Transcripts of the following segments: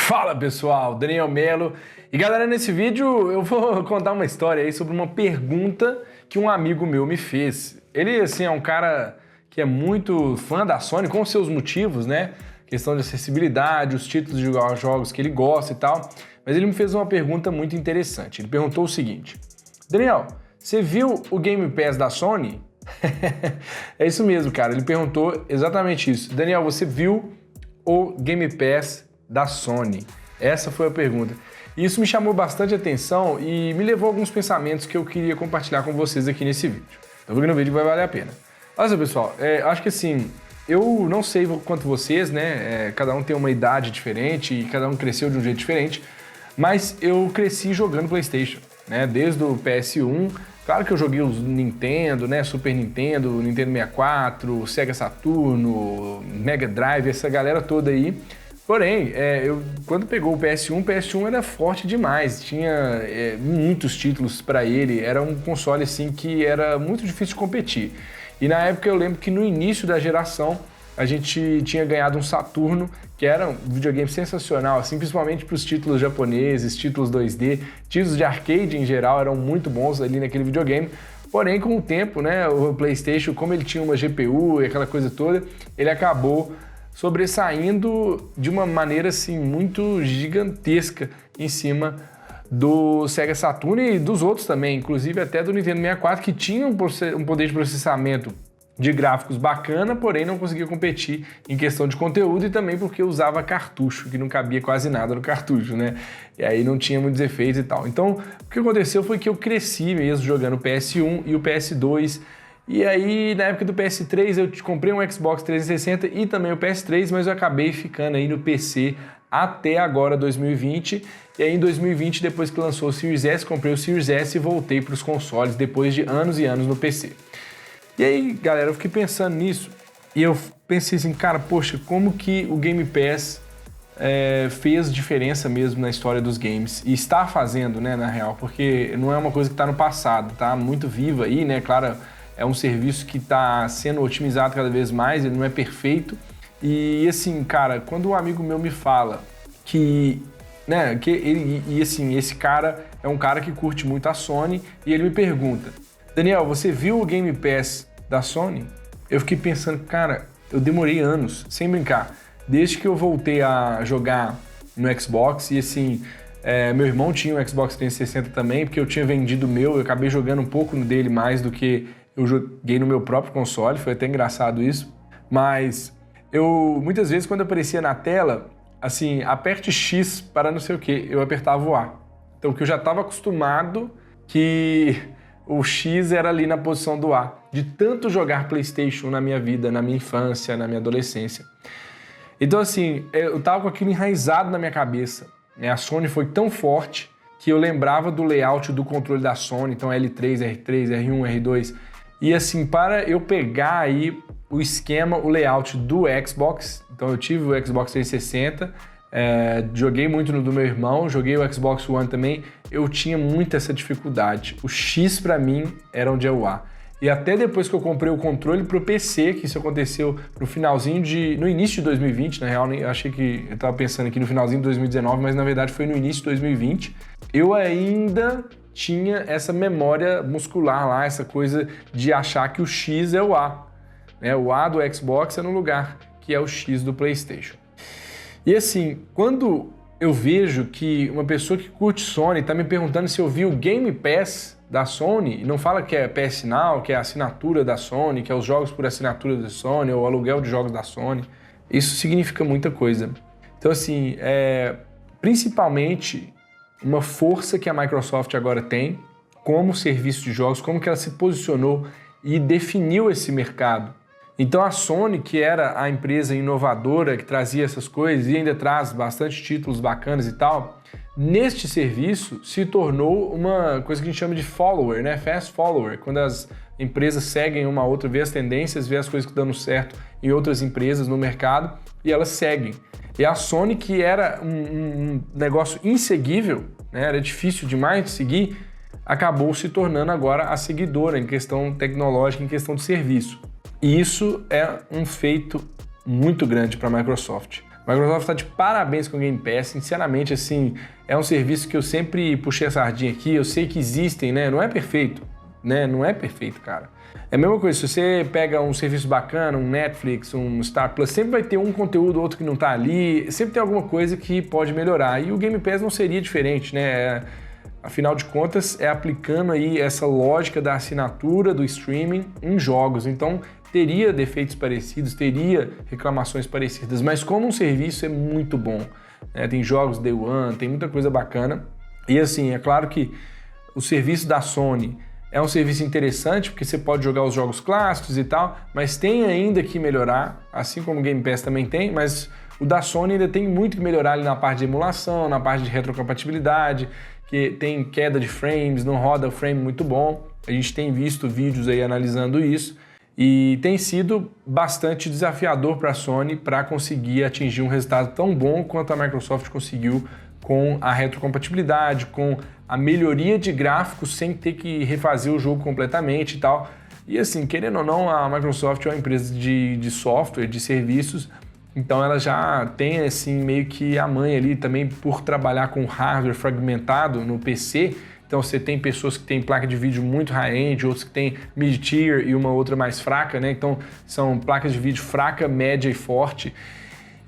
Fala pessoal, Daniel Melo. E galera, nesse vídeo eu vou contar uma história aí sobre uma pergunta que um amigo meu me fez. Ele, assim, é um cara que é muito fã da Sony, com seus motivos, né? Questão de acessibilidade, os títulos de jogos que ele gosta e tal. Mas ele me fez uma pergunta muito interessante. Ele perguntou o seguinte: Daniel, você viu o Game Pass da Sony? É isso mesmo, cara. Ele perguntou exatamente isso. Daniel, você viu o Game Pass da Sony? Essa foi a pergunta. E isso me chamou bastante atenção e me levou a alguns pensamentos que eu queria compartilhar com vocês aqui nesse vídeo. Então, vou no vídeo, vai valer a pena. Olha só, pessoal, acho que assim, eu não sei quanto vocês, né? Cada um tem uma idade diferente e cada um cresceu de um jeito diferente, mas eu cresci jogando PlayStation, né? Desde o PS1. Claro que eu joguei os Nintendo, né? Super Nintendo, Nintendo 64, Sega Saturno, Mega Drive, essa galera toda aí. Porém, quando pegou o PS1 era forte demais, tinha muitos títulos para ele, era um console assim que era muito difícil de competir. E na época eu lembro que no início da geração a gente tinha ganhado um Saturno, que era um videogame sensacional, assim, principalmente para os títulos japoneses, títulos 2D, títulos de arcade em geral eram muito bons ali naquele videogame. Porém, com o tempo, né, o PlayStation, como ele tinha uma GPU e aquela coisa toda, ele acabou sobressaindo de uma maneira assim muito gigantesca em cima do Sega Saturn e dos outros também, inclusive até do Nintendo 64, que tinha um poder de processamento de gráficos bacana, porém não conseguia competir em questão de conteúdo e também porque usava cartucho, que não cabia quase nada no cartucho, né? E aí não tinha muitos efeitos e tal. Então, o que aconteceu foi que eu cresci mesmo jogando o PS1 e o PS2. E aí, na época do PS3, eu comprei um Xbox 360 e também o PS3, mas eu acabei ficando aí no PC até agora, 2020. E aí, em 2020, depois que lançou o Series S, comprei o Series S e voltei para os consoles depois de anos e anos no PC. E aí, galera, eu fiquei pensando nisso e eu pensei assim, cara, poxa, como que o Game Pass fez diferença mesmo na história dos games e está fazendo, né, na real, porque não é uma coisa que está no passado, tá muito viva aí, né, claro. É um serviço que está sendo otimizado cada vez mais, ele não é perfeito. E assim, cara, quando um amigo meu me fala que, né, assim, esse cara é um cara que curte muito a Sony e ele me pergunta: Daniel, você viu o Game Pass da Sony? Eu fiquei pensando, cara, eu demorei anos, sem brincar, desde que eu voltei a jogar no Xbox e assim, meu irmão tinha um Xbox 360 também, porque eu tinha vendido o meu, eu acabei jogando um pouco dele mais do que eu joguei no meu próprio console, foi até engraçado isso, mas eu, muitas vezes, quando aparecia na tela, assim, aperte X para não sei o que, eu apertava o A. Então, que eu já estava acostumado que o X era ali na posição do A, de tanto jogar PlayStation na minha vida, na minha infância, na minha adolescência. Então, assim, eu tava com aquilo enraizado na minha cabeça, né? A Sony foi tão forte que eu lembrava do layout do controle da Sony, então L3, R3, R1, R2... E assim, para eu pegar aí o esquema, o layout do Xbox, então eu tive o Xbox 360, joguei muito no do meu irmão, joguei o Xbox One também, eu tinha muita essa dificuldade. O X para mim era onde é o A. E até depois que eu comprei o controle pro PC, que isso aconteceu no início de 2020, na real, eu achei que eu tava pensando aqui no finalzinho de 2019, mas na verdade foi no início de 2020, eu ainda tinha essa memória muscular lá, essa coisa de achar que o X é o A, né? O A do Xbox é no lugar que é o X do PlayStation. E assim, quando eu vejo que uma pessoa que curte Sony está me perguntando se eu vi o Game Pass da Sony, e não fala que é PS Now, que é a assinatura da Sony, que é os jogos por assinatura da Sony, ou o aluguel de jogos da Sony, isso significa muita coisa. Então assim, principalmente uma força que a Microsoft agora tem como serviço de jogos, como que ela se posicionou e definiu esse mercado. Então a Sony, que era a empresa inovadora que trazia essas coisas e ainda traz bastante títulos bacanas e tal, neste serviço se tornou uma coisa que a gente chama de follower, né? Fast follower, quando as empresas seguem uma outra, vê as tendências, vê as coisas que dão certo em outras empresas no mercado e elas seguem. E a Sony, que era um negócio inseguível, né, era difícil demais de seguir, acabou se tornando agora a seguidora em questão tecnológica, em questão de serviço. E isso é um feito muito grande para a Microsoft. A Microsoft está de parabéns com o Game Pass, sinceramente, assim, é um serviço que eu sempre puxei a sardinha aqui, eu sei que existem, né? Não é perfeito, né? Não é perfeito, cara. É a mesma coisa, se você pega um serviço bacana, um Netflix, um Star Plus, sempre vai ter um conteúdo, outro que não tá ali, sempre tem alguma coisa que pode melhorar. E o Game Pass não seria diferente, né? Afinal de contas, é aplicando aí essa lógica da assinatura, do streaming em jogos. Então, teria defeitos parecidos, teria reclamações parecidas, mas como um serviço é muito bom, né? Tem jogos Day One, tem muita coisa bacana. E assim, é claro que o serviço da Sony é um serviço interessante, porque você pode jogar os jogos clássicos e tal, mas tem ainda que melhorar, assim como o Game Pass também tem, mas o da Sony ainda tem muito que melhorar ali na parte de emulação, na parte de retrocompatibilidade, que tem queda de frames, não roda o frame muito bom. A gente tem visto vídeos aí analisando isso e tem sido bastante desafiador para a Sony para conseguir atingir um resultado tão bom quanto a Microsoft conseguiu com a retrocompatibilidade, com a melhoria de gráficos sem ter que refazer o jogo completamente e tal. E assim, querendo ou não, a Microsoft é uma empresa de software, de serviços, então ela já tem assim meio que a manha ali também por trabalhar com hardware fragmentado no PC. Então você tem pessoas que têm placa de vídeo muito high-end, outros que têm mid-tier e uma outra mais fraca, né? Então são placas de vídeo fraca, média e forte.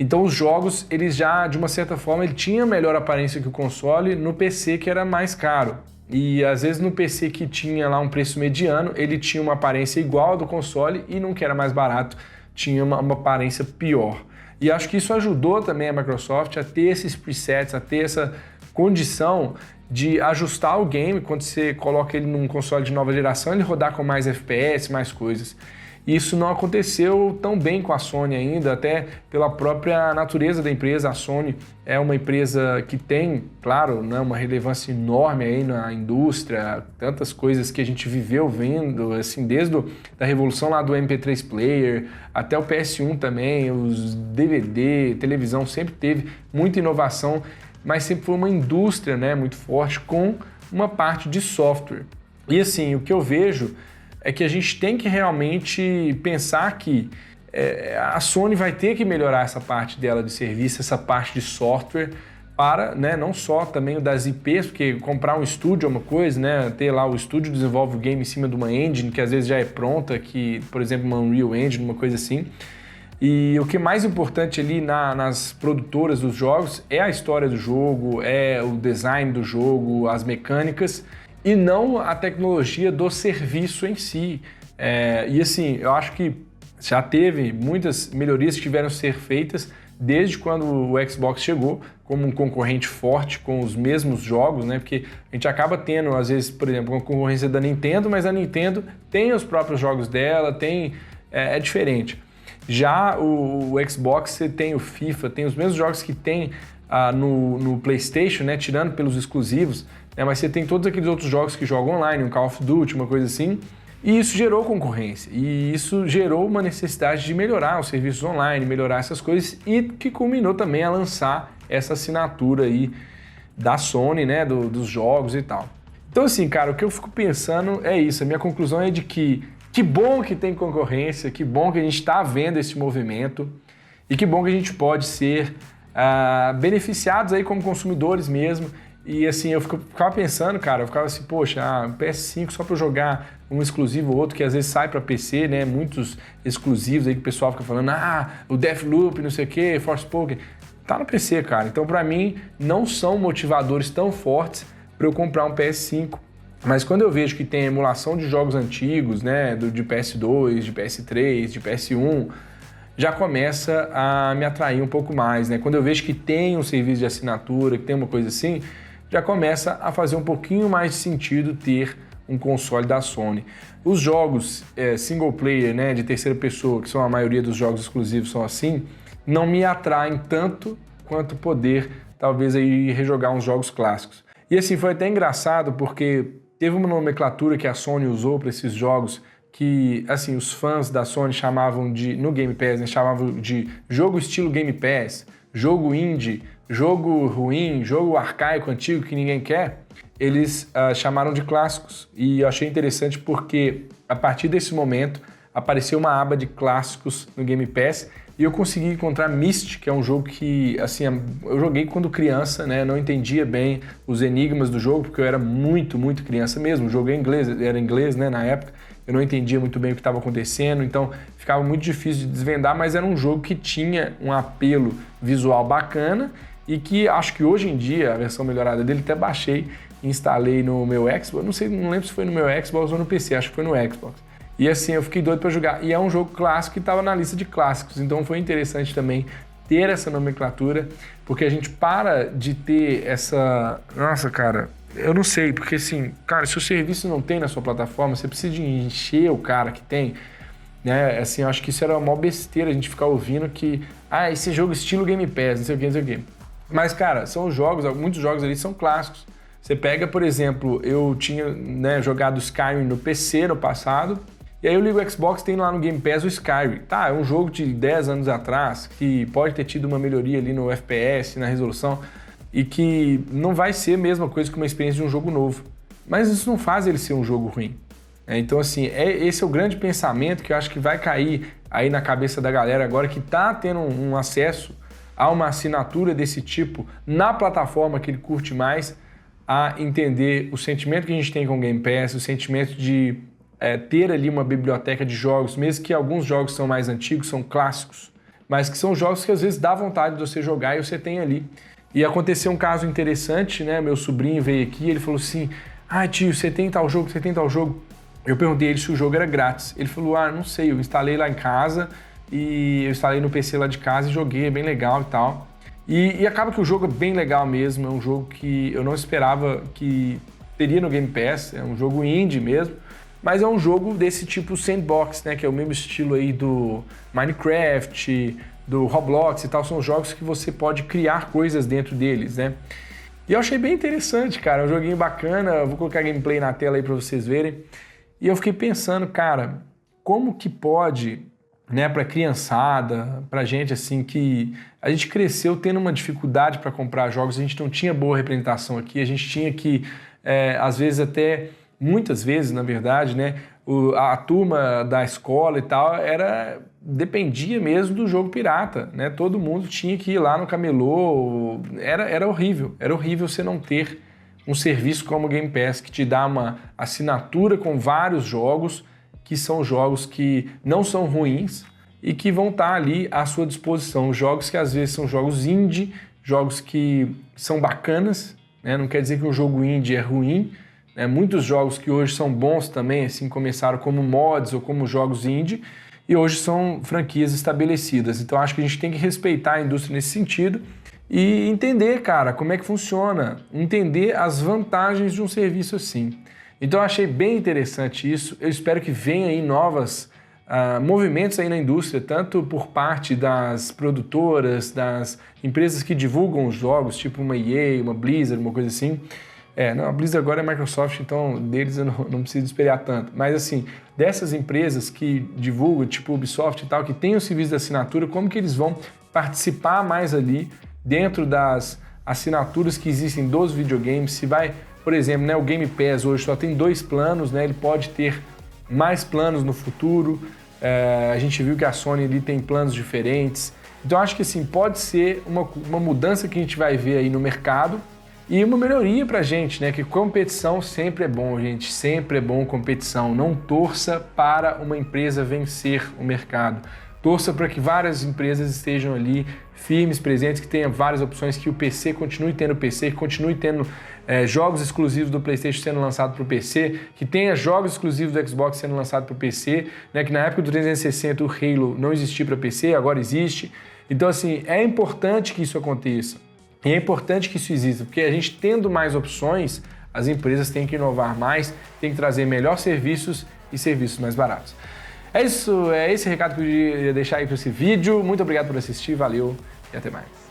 Então os jogos, eles já, de uma certa forma, ele tinha melhor aparência que o console no PC, que era mais caro. E às vezes no PC que tinha lá um preço mediano, ele tinha uma aparência igual ao do console e no que era mais barato, tinha uma aparência pior. E acho que isso ajudou também a Microsoft a ter esses presets, a ter essa condição de ajustar o game quando você coloca ele num console de nova geração, ele rodar com mais FPS, mais coisas. Isso não aconteceu tão bem com a Sony ainda, até pela própria natureza da empresa. A Sony é uma empresa que tem, claro, né, uma relevância enorme aí na indústria, tantas coisas que a gente viveu vendo, assim, desde a revolução lá do MP3 Player até o PS1 também, os DVD, televisão, sempre teve muita inovação, mas sempre foi uma indústria, né, muito forte com uma parte de software. E assim, o que eu vejo é que a gente tem que realmente pensar que a Sony vai ter que melhorar essa parte dela de serviço, essa parte de software, para, né, não só também o das IPs, porque comprar um estúdio é uma coisa, né, ter lá o estúdio desenvolve o game em cima de uma engine que às vezes já é pronta, que, por exemplo, uma Unreal Engine, uma coisa assim. E o que é mais importante ali nas produtoras dos jogos é a história do jogo, é o design do jogo, as mecânicas, e não a tecnologia do serviço em si. E assim, eu acho que já teve muitas melhorias que tiveram que ser feitas desde quando o Xbox chegou como um concorrente forte com os mesmos jogos, né? Porque a gente acaba tendo, às vezes, por exemplo, uma concorrência da Nintendo, mas a Nintendo tem os próprios jogos dela, é diferente. Já o Xbox, você tem o FIFA, tem os mesmos jogos que tem no PlayStation, né? Tirando pelos exclusivos, mas você tem todos aqueles outros jogos que jogam online, um Call of Duty, uma coisa assim, e isso gerou concorrência, e isso gerou uma necessidade de melhorar os serviços online, melhorar essas coisas, e que culminou também a lançar essa assinatura aí da Sony, né, dos jogos e tal. Então assim, cara, o que eu fico pensando é isso, a minha conclusão é de que bom que tem concorrência, que bom que a gente está vendo esse movimento, e que bom que a gente pode ser beneficiados aí como consumidores mesmo. E assim, eu ficava pensando, cara, eu ficava assim, poxa, PS5 só para jogar um exclusivo ou outro, que às vezes sai para PC, né? Muitos exclusivos aí que o pessoal fica falando, o Deathloop, não sei o que, Forspoken, tá no PC, cara. Então, para mim, não são motivadores tão fortes para eu comprar um PS5. Mas quando eu vejo que tem emulação de jogos antigos, né? De PS2, de PS3, de PS1, já começa a me atrair um pouco mais, né? Quando eu vejo que tem um serviço de assinatura, que tem uma coisa assim, já começa a fazer um pouquinho mais de sentido ter um console da Sony. Os jogos single player, né, de terceira pessoa, que são a maioria dos jogos exclusivos são assim, não me atraem tanto quanto poder, talvez, aí rejogar uns jogos clássicos. E assim, foi até engraçado porque teve uma nomenclatura que a Sony usou para esses jogos que, assim, os fãs da Sony chamavam de, no Game Pass, né, chamavam de jogo estilo Game Pass, jogo indie, jogo ruim, jogo arcaico, antigo, que ninguém quer, eles chamaram de clássicos. E eu achei interessante porque, a partir desse momento, apareceu uma aba de clássicos no Game Pass, e eu consegui encontrar Myst, que é um jogo que, assim, eu joguei quando criança, né? Não entendia bem os enigmas do jogo, porque eu era muito criança mesmo. O jogo era inglês, né, na época. Eu não entendia muito bem o que estava acontecendo, então ficava muito difícil de desvendar, mas era um jogo que tinha um apelo visual bacana e que acho que hoje em dia, a versão melhorada dele, até baixei e instalei no meu Xbox. Não lembro se foi no meu Xbox ou no PC, acho que foi no Xbox. E assim, eu fiquei doido para jogar. E é um jogo clássico que estava na lista de clássicos, então foi interessante também ter essa nomenclatura, porque a gente para de ter essa... Nossa, cara, eu não sei, porque assim, cara, se o serviço não tem na sua plataforma, você precisa de encher o cara que tem, né? Assim, eu acho que isso era uma besteira a gente ficar ouvindo que, esse jogo estilo Game Pass, não sei o que, não sei o que. Mas, cara, são jogos, muitos jogos ali são clássicos. Você pega, por exemplo, eu tinha, né, jogado Skyrim no PC no passado, e aí eu ligo o Xbox, tem lá no Game Pass o Skyrim. Tá, é um jogo de 10 anos atrás, que pode ter tido uma melhoria ali no FPS, na resolução, e que não vai ser a mesma coisa que uma experiência de um jogo novo. Mas isso não faz ele ser um jogo ruim. Então, assim, esse é o grande pensamento que eu acho que vai cair aí na cabeça da galera agora que tá tendo um acesso a uma assinatura desse tipo na plataforma que ele curte mais, a entender o sentimento que a gente tem com o Game Pass, o sentimento de ter ali uma biblioteca de jogos, mesmo que alguns jogos são mais antigos, são clássicos, mas que são jogos que às vezes dá vontade de você jogar e você tem ali. E aconteceu um caso interessante, né? Meu sobrinho veio aqui, ele falou assim, tio, você tem tal jogo, você tem tal jogo? Eu perguntei ele se o jogo era grátis. Ele falou, não sei, eu instalei lá em casa e eu instalei no PC lá de casa e joguei, é bem legal e tal. E acaba que o jogo é bem legal mesmo, é um jogo que eu não esperava que teria no Game Pass, é um jogo indie mesmo, mas é um jogo desse tipo sandbox, né, que é o mesmo estilo aí do Minecraft, do Roblox e tal, são jogos que você pode criar coisas dentro deles, né. E eu achei bem interessante, cara, é um joguinho bacana, eu vou colocar gameplay na tela aí pra vocês verem. E eu fiquei pensando, cara, como que pode, né, pra criançada, pra gente assim, que a gente cresceu tendo uma dificuldade para comprar jogos, a gente não tinha boa representação aqui, a gente tinha que, às vezes até, muitas vezes, na verdade, né, a turma da escola e tal, dependia mesmo do jogo pirata, né, todo mundo tinha que ir lá no camelô, era horrível você não ter um serviço como o Game Pass, que te dá uma assinatura com vários jogos, que são jogos que não são ruins e que vão estar ali à sua disposição. Jogos que às vezes são jogos indie, jogos que são bacanas, né? Não quer dizer que um jogo indie é ruim, né? Muitos jogos que hoje são bons também, assim, começaram como mods ou como jogos indie e hoje são franquias estabelecidas. Então acho que a gente tem que respeitar a indústria nesse sentido e entender, cara, como é que funciona, entender as vantagens de um serviço assim. Então eu achei bem interessante isso, eu espero que venha aí novos movimentos aí na indústria, tanto por parte das produtoras, das empresas que divulgam os jogos, tipo uma EA, uma Blizzard, uma coisa assim. A Blizzard agora é Microsoft, então deles eu não preciso esperar tanto. Mas assim, dessas empresas que divulgam, tipo Ubisoft e tal, que tem o serviço de assinatura, como que eles vão participar mais ali dentro das assinaturas que existem dos videogames, se vai, por exemplo, né, o Game Pass hoje só tem 2 planos, né, ele pode ter mais planos no futuro, a gente viu que a Sony ali tem planos diferentes, então acho que assim, pode ser uma mudança que a gente vai ver aí no mercado e uma melhoria pra gente, né, que competição sempre é bom, gente, sempre é bom competição, não torça para uma empresa vencer o mercado. Torça para que várias empresas estejam ali firmes, presentes, que tenha várias opções, que o PC continue tendo PC, que continue tendo jogos exclusivos do PlayStation sendo lançado para o PC, que tenha jogos exclusivos do Xbox sendo lançado para o PC, né, que na época do 360 o Halo não existia para PC, agora existe. Então, assim, é importante que isso aconteça. E é importante que isso exista, porque a gente tendo mais opções, as empresas têm que inovar mais, têm que trazer melhores serviços e serviços mais baratos. É isso, é esse recado que eu queria deixar aí para esse vídeo. Muito obrigado por assistir, valeu e até mais.